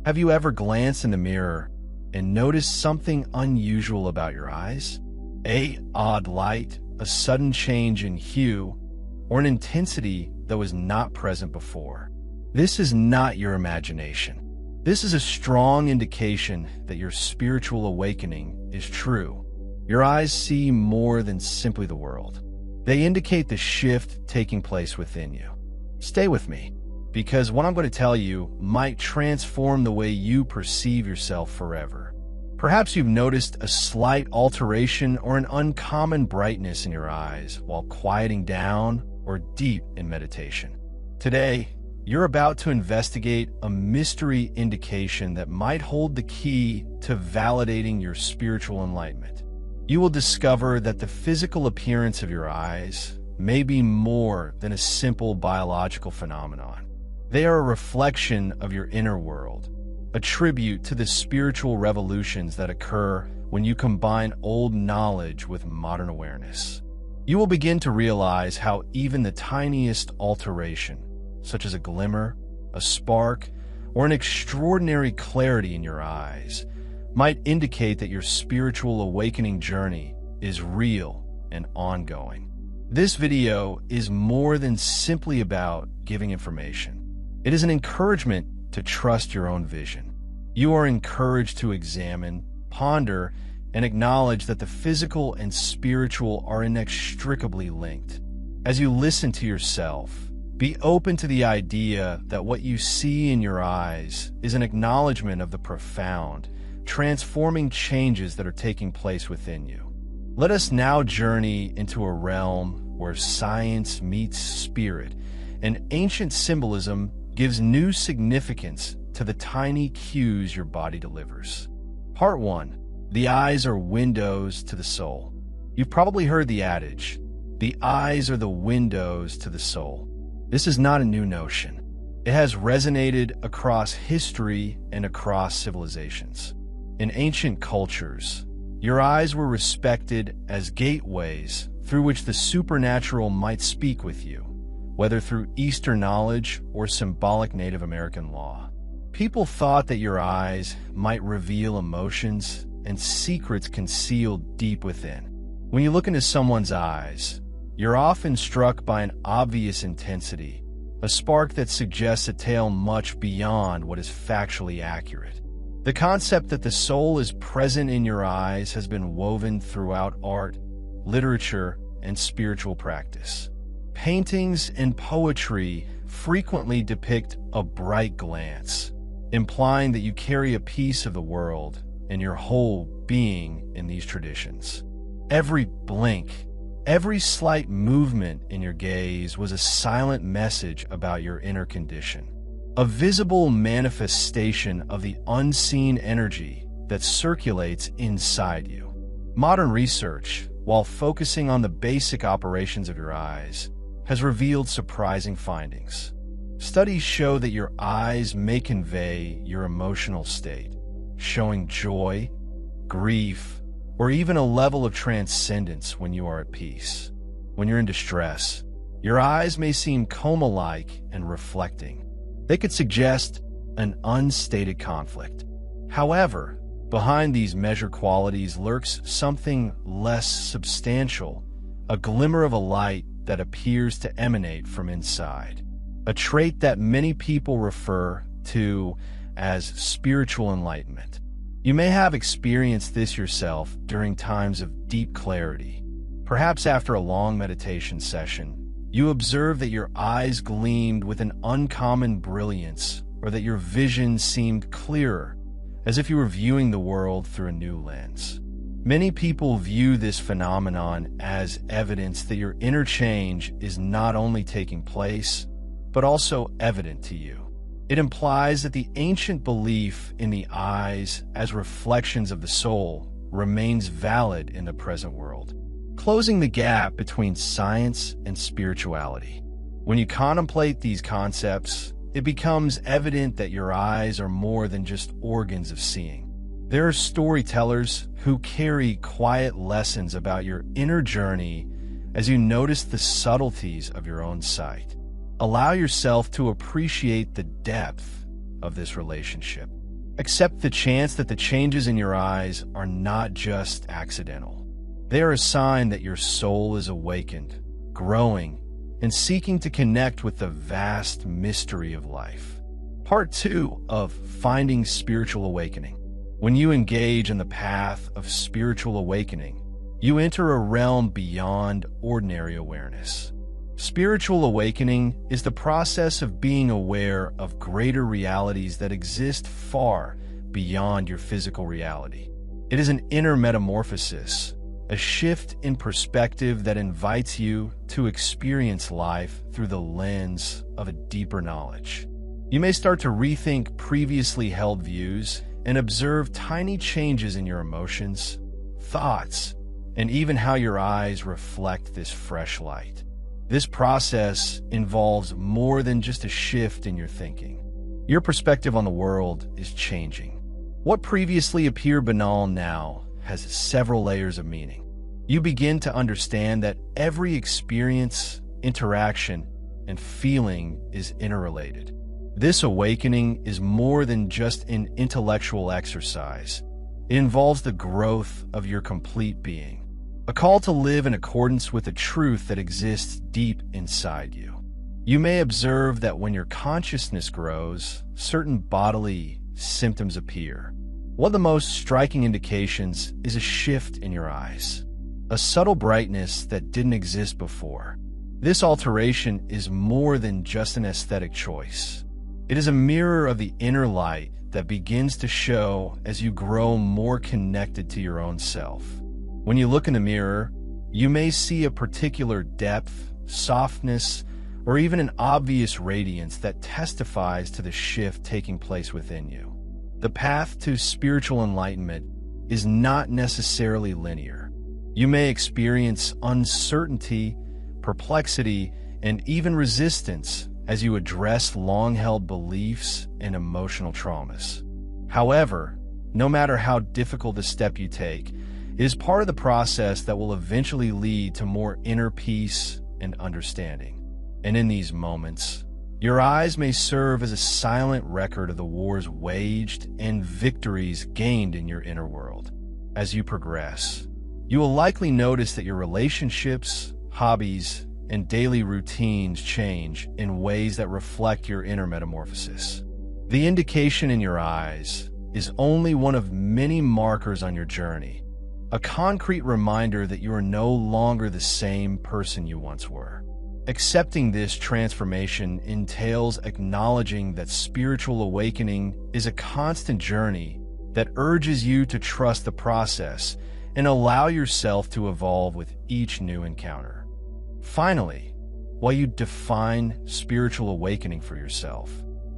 Have you ever glanced in the mirror and noticed something unusual about your eyes? An odd light, a sudden change in hue, or an intensity that was not present before. This is not your imagination. This is a strong indication that your spiritual awakening is true. Your eyes see more than simply the world. They indicate the shift taking place within you. Stay with me, because what I'm going to tell you might transform the way you perceive yourself forever. Perhaps you've noticed a slight alteration or an uncommon brightness in your eyes while quieting down or deep in meditation. Today, you're about to investigate a mystery indication that might hold the key to validating your spiritual enlightenment. You will discover that the physical appearance of your eyes may be more than a simple biological phenomenon. They are a reflection of your inner world, a tribute to the spiritual revolutions that occur when you combine old knowledge with modern awareness. You will begin to realize how even the tiniest alteration, such as a glimmer, a spark, or an extraordinary clarity in your eyes, might indicate that your spiritual awakening journey is real and ongoing. This video is more than simply about giving information. It is an encouragement to trust your own vision. You are encouraged to examine, ponder, and acknowledge that the physical and spiritual are inextricably linked. As you listen to yourself, be open to the idea that what you see in your eyes is an acknowledgement of the profound, transforming changes that are taking place within you. Let us now journey into a realm where science meets spirit, and ancient symbolism gives new significance to the tiny cues your body delivers. Part 1. The eyes are windows to the soul. You've probably heard the adage, the eyes are the windows to the soul. This is not a new notion. It has resonated across history and across civilizations. In ancient cultures, your eyes were respected as gateways through which the supernatural might speak with you, whether through Eastern knowledge or symbolic Native American law. People thought that your eyes might reveal emotions and secrets concealed deep within. When you look into someone's eyes, you're often struck by an obvious intensity, a spark that suggests a tale much beyond what is factually accurate. The concept that the soul is present in your eyes has been woven throughout art, literature, and spiritual practice. Paintings and poetry frequently depict a bright glance, implying that you carry a piece of the world and your whole being in these traditions. Every blink, every slight movement in your gaze was a silent message about your inner condition, a visible manifestation of the unseen energy that circulates inside you. Modern research, while focusing on the basic operations of your eyes, has revealed surprising findings. Studies show that your eyes may convey your emotional state, showing joy, grief, or even a level of transcendence when you are at peace. When you're in distress, your eyes may seem coma-like and reflecting. They could suggest an unstated conflict. However, behind these measured qualities lurks something less substantial, a glimmer of a light that appears to emanate from inside, a trait that many people refer to as spiritual enlightenment. You may have experienced this yourself during times of deep clarity. Perhaps after a long meditation session, you observed that your eyes gleamed with an uncommon brilliance, or that your vision seemed clearer, as if you were viewing the world through a new lens. Many people view this phenomenon as evidence that your inner change is not only taking place, but also evident to you. It implies that the ancient belief in the eyes as reflections of the soul remains valid in the present world, closing the gap between science and spirituality. When you contemplate these concepts, it becomes evident that your eyes are more than just organs of seeing. There are storytellers who carry quiet lessons about your inner journey as you notice the subtleties of your own sight. Allow yourself to appreciate the depth of this relationship. Accept the chance that the changes in your eyes are not just accidental. They are a sign that your soul is awakened, growing, and seeking to connect with the vast mystery of life. Part 2 of Finding Spiritual Awakening. When you engage in the path of spiritual awakening, you enter a realm beyond ordinary awareness. Spiritual awakening is the process of being aware of greater realities that exist far beyond your physical reality. It is an inner metamorphosis, a shift in perspective that invites you to experience life through the lens of a deeper knowledge. You may start to rethink previously held views and observe tiny changes in your emotions, thoughts, and even how your eyes reflect this fresh light. This process involves more than just a shift in your thinking. Your perspective on the world is changing. What previously appeared banal now has several layers of meaning. You begin to understand that every experience, interaction, and feeling is interrelated. This awakening is more than just an intellectual exercise. It involves the growth of your complete being. A call to live in accordance with a truth that exists deep inside you. You may observe that when your consciousness grows, certain bodily symptoms appear. One of the most striking indications is a shift in your eyes, a subtle brightness that didn't exist before. This alteration is more than just an aesthetic choice. It is a mirror of the inner light that begins to show as you grow more connected to your own self. When you look in the mirror, you may see a particular depth, softness, or even an obvious radiance that testifies to the shift taking place within you. The path to spiritual enlightenment is not necessarily linear. You may experience uncertainty, perplexity, and even resistance as you address long-held beliefs and emotional traumas. However, no matter how difficult a step you take, it is part of the process that will eventually lead to more inner peace and understanding. And in these moments, your eyes may serve as a silent record of the wars waged and victories gained in your inner world. As you progress, you will likely notice that your relationships, hobbies, and daily routines change in ways that reflect your inner metamorphosis. The indication in your eyes is only one of many markers on your journey, a concrete reminder that you are no longer the same person you once were. Accepting this transformation entails acknowledging that spiritual awakening is a constant journey that urges you to trust the process and allow yourself to evolve with each new encounter. Finally, while you define spiritual awakening for yourself,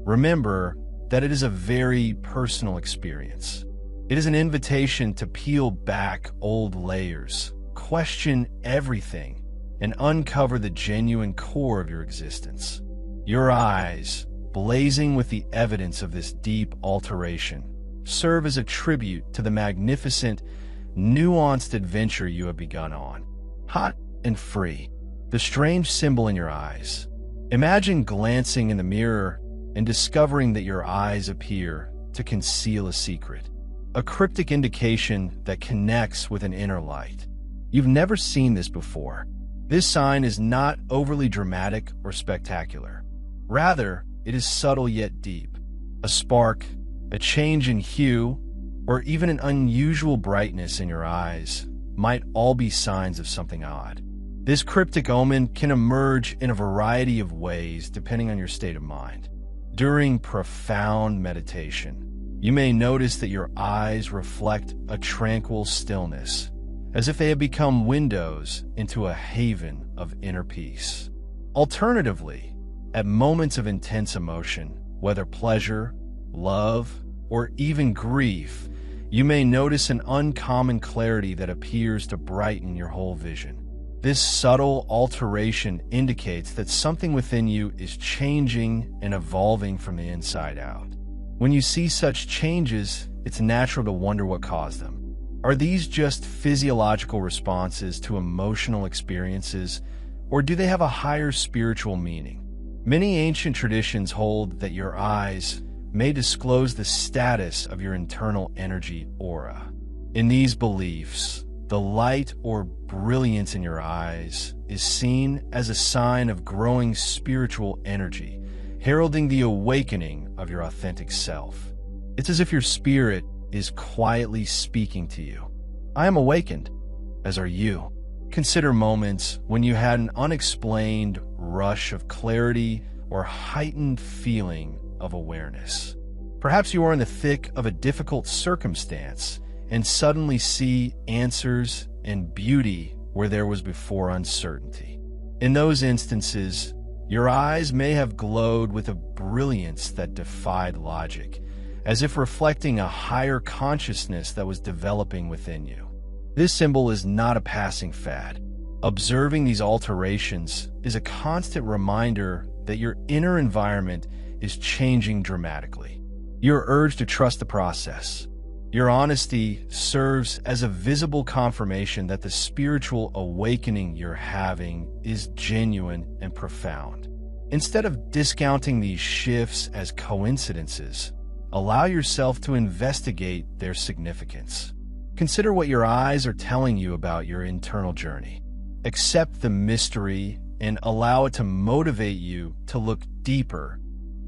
remember that it is a very personal experience. It is an invitation to peel back old layers, question everything, and uncover the genuine core of your existence. Your eyes, blazing with the evidence of this deep alteration, serve as a tribute to the magnificent, nuanced adventure you have begun on. Hot and free, the strange symbol in your eyes. Imagine glancing in the mirror and discovering that your eyes appear to conceal a secret, a cryptic indication that connects with an inner light. You've never seen this before. This sign is not overly dramatic or spectacular. Rather, it is subtle yet deep. A spark, a change in hue, or even an unusual brightness in your eyes might all be signs of something odd. This cryptic omen can emerge in a variety of ways depending on your state of mind. During profound meditation, you may notice that your eyes reflect a tranquil stillness, as if they have become windows into a haven of inner peace. Alternatively, at moments of intense emotion, whether pleasure, love, or even grief, you may notice an uncommon clarity that appears to brighten your whole vision. This subtle alteration indicates that something within you is changing and evolving from the inside out. When you see such changes, it's natural to wonder what caused them. Are these just physiological responses to emotional experiences, or do they have a higher spiritual meaning? Many ancient traditions hold that your eyes, may disclose the status of your internal energy aura. In these beliefs, the light or brilliance in your eyes is seen as a sign of growing spiritual energy, heralding the awakening of your authentic self. It's as if your spirit is quietly speaking to you. I am awakened, as are you. Consider moments when you had an unexplained rush of clarity or heightened feeling of awareness. Perhaps you are in the thick of a difficult circumstance and suddenly see answers and beauty where there was before uncertainty. In those instances, your eyes may have glowed with a brilliance that defied logic, as if reflecting a higher consciousness that was developing within you. This symbol is not a passing fad. Observing these alterations is a constant reminder that your inner environment is changing dramatically. You're urged to trust the process. Your honesty serves as a visible confirmation that the spiritual awakening you're having is genuine and profound. Instead of discounting these shifts as coincidences, allow yourself to investigate their significance. Consider what your eyes are telling you about your internal journey. Accept the mystery and allow it to motivate you to look deeper,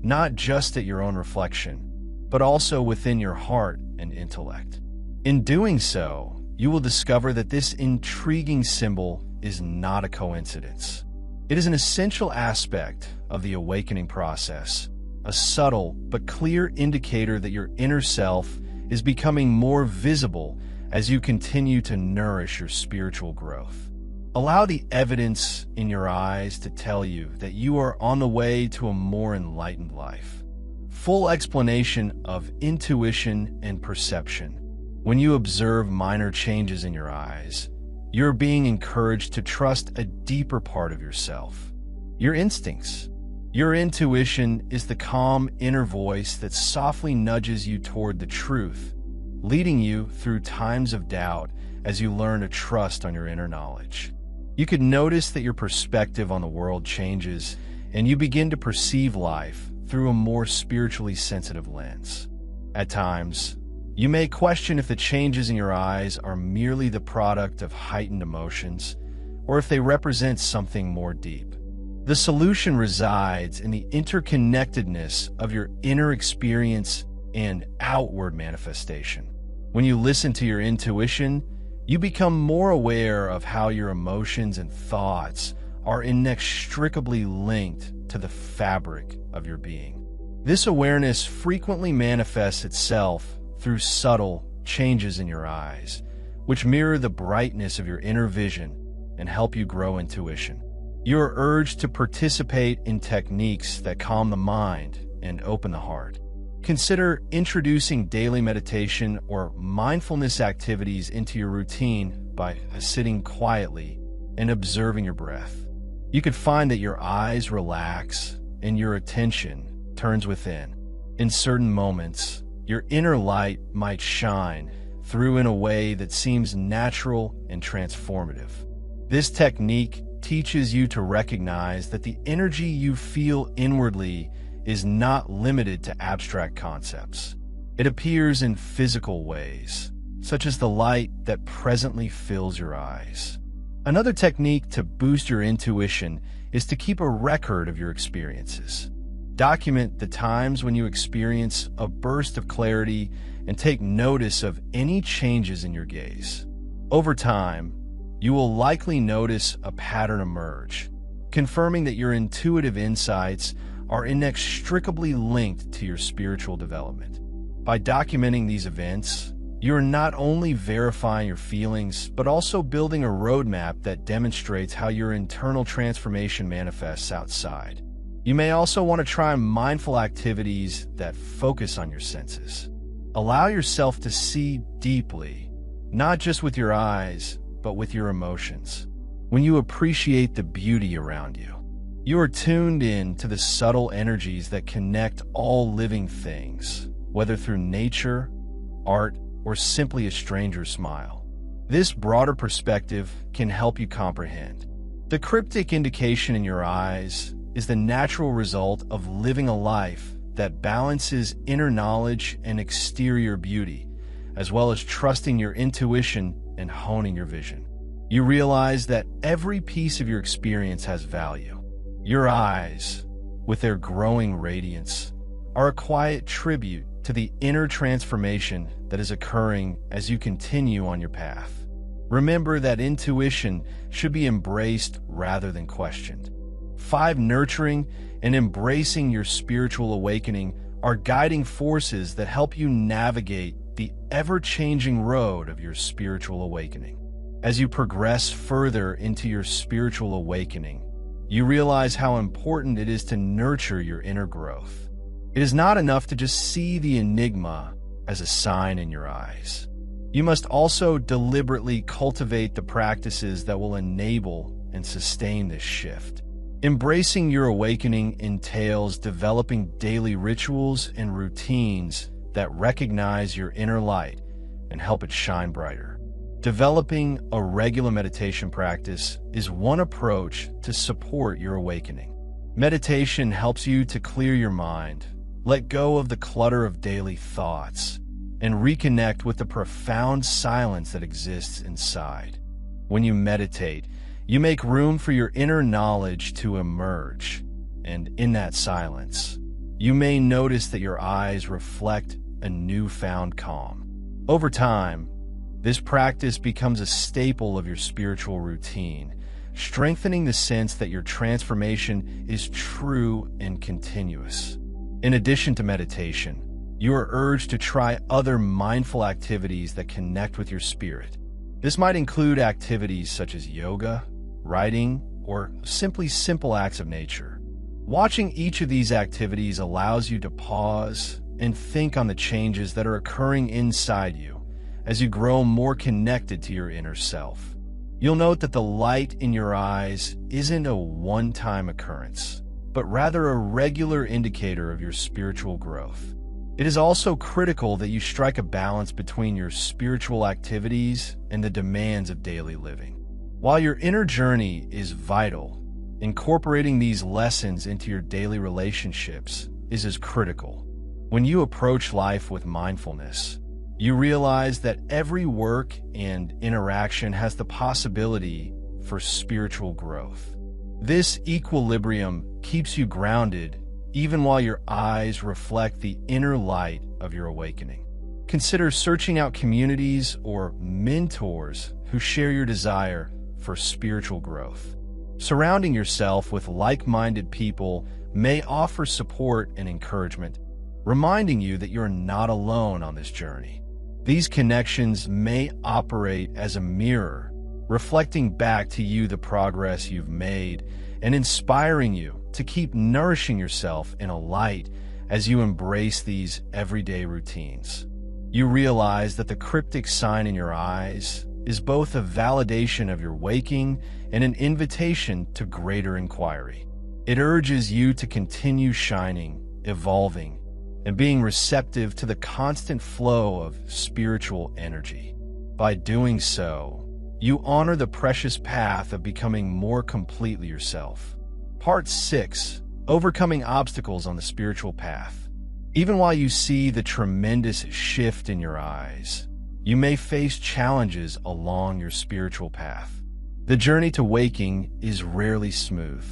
not just at your own reflection, but also within your heart and intellect. In doing so, you will discover that this intriguing symbol is not a coincidence. It is an essential aspect of the awakening process, a subtle but clear indicator that your inner self is becoming more visible as you continue to nourish your spiritual growth. Allow the evidence in your eyes to tell you that you are on the way to a more enlightened life. Full explanation of intuition and perception. When you observe minor changes in your eyes, you're being encouraged to trust a deeper part of yourself, your instincts. Your intuition is the calm inner voice that softly nudges you toward the truth, leading you through times of doubt as you learn to trust on your inner knowledge. You could notice that your perspective on the world changes and you begin to perceive life through a more spiritually sensitive lens. At times, you may question if the changes in your eyes are merely the product of heightened emotions or if they represent something more deep. The solution resides in the interconnectedness of your inner experience and outward manifestation. When you listen to your intuition, you become more aware of how your emotions and thoughts are inextricably linked to the fabric of your being. This awareness frequently manifests itself through subtle changes in your eyes, which mirror the brightness of your inner vision and help you grow intuition. You are urged to participate in techniques that calm the mind and open the heart. Consider introducing daily meditation or mindfulness activities into your routine by sitting quietly and observing your breath. You could find that your eyes relax and your attention turns within. In certain moments, your inner light might shine through in a way that seems natural and transformative. This technique teaches you to recognize that the energy you feel inwardly is not limited to abstract concepts. It appears in physical ways, such as the light that presently fills your eyes. Another technique to boost your intuition is to keep a record of your experiences. Document the times when you experience a burst of clarity and take notice of any changes in your gaze. Over time, you will likely notice a pattern emerge, confirming that your intuitive insights are inextricably linked to your spiritual development. By documenting these events, you are not only verifying your feelings, but also building a roadmap that demonstrates how your internal transformation manifests outside. You may also want to try mindful activities that focus on your senses. Allow yourself to see deeply, not just with your eyes, but with your emotions. When you appreciate the beauty around you, you are tuned in to the subtle energies that connect all living things, whether through nature, art, or simply a stranger's smile. This broader perspective can help you comprehend. The cryptic indication in your eyes is the natural result of living a life that balances inner knowledge and exterior beauty, as well as trusting your intuition and honing your vision. You realize that every piece of your experience has value. Your eyes, with their growing radiance, are a quiet tribute to the inner transformation that is occurring as you continue on your path. Remember that intuition should be embraced rather than questioned. 5. Nurturing and embracing your spiritual awakening are guiding forces that help you navigate the ever-changing road of your spiritual awakening. As you progress further into your spiritual awakening, you realize how important it is to nurture your inner growth. It is not enough to just see the enigma as a sign in your eyes. You must also deliberately cultivate the practices that will enable and sustain this shift. Embracing your awakening entails developing daily rituals and routines that recognize your inner light and help it shine brighter. Developing a regular meditation practice is one approach to support your awakening. Meditation helps you to clear your mind, let go of the clutter of daily thoughts, and reconnect with the profound silence that exists inside. When you meditate, you make room for your inner knowledge to emerge, and in that silence, you may notice that your eyes reflect a newfound calm. Over time, this practice becomes a staple of your spiritual routine, strengthening the sense that your transformation is true and continuous. In addition to meditation, you are urged to try other mindful activities that connect with your spirit. This might include activities such as yoga, writing, or simply simple acts of nature. Watching each of these activities allows you to pause and think on the changes that are occurring inside you as you grow more connected to your inner self. You'll note that the light in your eyes isn't a one-time occurrence, but rather a regular indicator of your spiritual growth. It is also critical that you strike a balance between your spiritual activities and the demands of daily living. While your inner journey is vital, incorporating these lessons into your daily relationships is as critical. When you approach life with mindfulness, you realize that every work and interaction has the possibility for spiritual growth. This equilibrium keeps you grounded even while your eyes reflect the inner light of your awakening. Consider searching out communities or mentors who share your desire for spiritual growth. Surrounding yourself with like-minded people may offer support and encouragement, reminding you that you're not alone on this journey. These connections may operate as a mirror, reflecting back to you the progress you've made and inspiring you to keep nourishing yourself in a light as you embrace these everyday routines. You realize that the cryptic sign in your eyes is both a validation of your waking and an invitation to greater inquiry. It urges you to continue shining, evolving, and being receptive to the constant flow of spiritual energy. By doing so, you honor the precious path of becoming more completely yourself. Part 6. Overcoming obstacles on the spiritual path. Even while you see the tremendous shift in your eyes, you may face challenges along your spiritual path. The journey to waking is rarely smooth.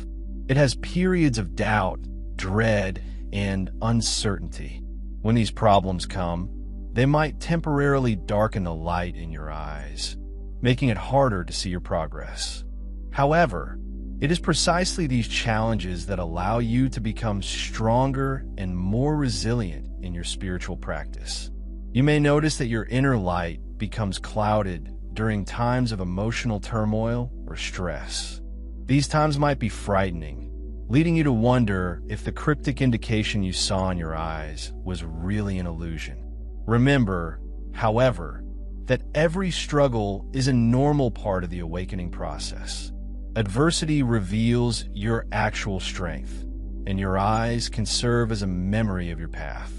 It has periods of doubt, dread, and uncertainty. When these problems come, they might temporarily darken the light in your eyes, making it harder to see your progress. However, it is precisely these challenges that allow you to become stronger and more resilient in your spiritual practice. You may notice that your inner light becomes clouded during times of emotional turmoil or stress. These times might be frightening, leading you to wonder if the cryptic indication you saw in your eyes was really an illusion. Remember, however, that every struggle is a normal part of the awakening process. Adversity reveals your actual strength, and your eyes can serve as a memory of your path.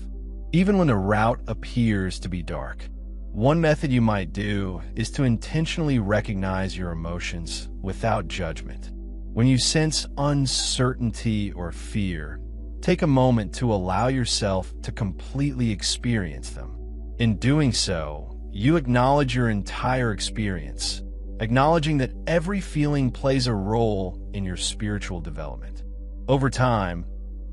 Even when the route appears to be dark, one method you might do is to intentionally recognize your emotions without judgment. When you sense uncertainty or fear, Take a moment to allow yourself to completely experience them. In doing so, you acknowledge your entire experience, acknowledging that every feeling plays a role in your spiritual development. Over time,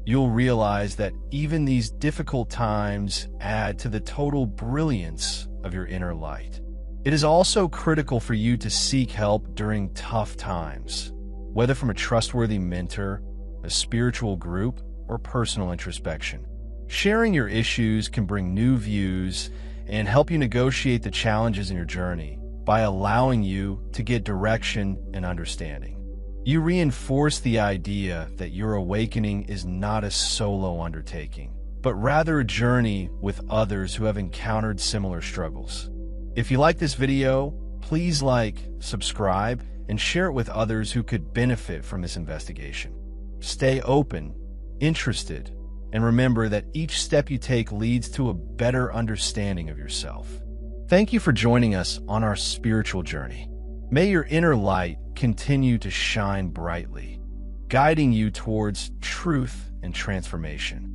you'll realize that even these difficult times add to the total brilliance of your inner light. It is also critical for you to seek help during tough times, whether from a trustworthy mentor, a spiritual group, or personal introspection. Sharing your issues can bring new views and help you negotiate the challenges in your journey by allowing you to get direction and understanding. You reinforce the idea that your awakening is not a solo undertaking, but rather a journey with others who have encountered similar struggles. If you like this video, please like, subscribe, and share it with others who could benefit from this investigation. Stay open, interested, and remember that each step you take leads to a better understanding of yourself. Thank you for joining us on our spiritual journey. May your inner light continue to shine brightly, guiding you towards truth and transformation.